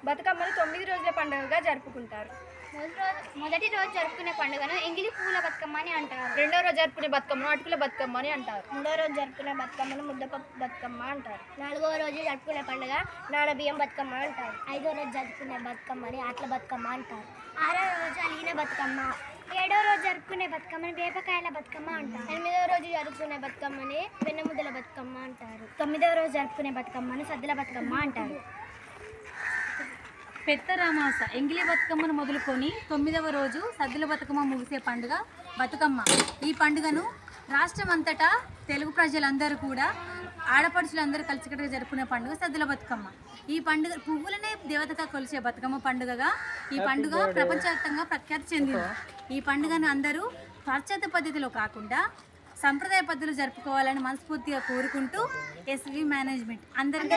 బతుకమ్మను 9 రోజుల పండుగగా జరుపుకుంటారు. మొదటి రోజు జరుపుకునే పండుగను ఎంగిలి పువ్వుల బతుకమ్మ అని అంటారు. రెండో రోజు జరుపుకునే బతుకమ్మను అటుకుల బతుకమ్మ అని అంటారు. మూడో రోజు జరుపుకునే బతుకమ్మను ముద్దపప్పు బతుకమ్మ అంటారు. నాలుగవ రోజు జరుపుకునే పండుగ నానబియ్యం బతుకమ్మ అంటారు. ఐదో రోజు జరుపుకునే బతుకమ్మని ఆటల బతుకమ్మ అంటారు. ఆరో రోజు అలిగిన బతుకమ్మ. ఏడో రోజు జరుపుకునే బతుకమ్మని వేపకాయల బతుకమ్మ అంటారు. ఎనిమిదవ రోజు జరుపుకునే బతుకమ్మని వెన్నముద్దల బతుకమ్మ అంటారు. తొమ్మిదవ రోజు జరుపుకునే బతుకమ్మని సద్దుల బతుకమ్మ అంటారు. పెత్తరామాస ఎంగిలి బతుకమ్మను మొదలుకొని 9వ రోజు సద్దుల బతుకమ్మ ముగిసే పండుగ బతుకమ్మ. ఈ పండుగను రాష్ట్రమంతటా తెలుగు ప్రజలందరూ కూడా ఆడపడుచులందరూ కలిసికట్టుగా జరుపుకునే పండుగ సద్దుల బతుకమ్మ. ఈ పండుగ పువ్వులనే దేవతగా కొలిచే బతుకమ్మ పండుగగా ఈ పండుగ ప్రపంచవ్యాప్తంగా ప్రఖ్యాతి చెందింది. ఈ పండుగను అందరూ పాశ్చాత్య పద్ధతిలో కాకుండా సంప్రదాయ పద్ధతులు జరుపుకోవాలని మనస్ఫూర్తిగా కోరుకుంటూ ఎస్వి మేనేజ్మెంట్ అందరికీ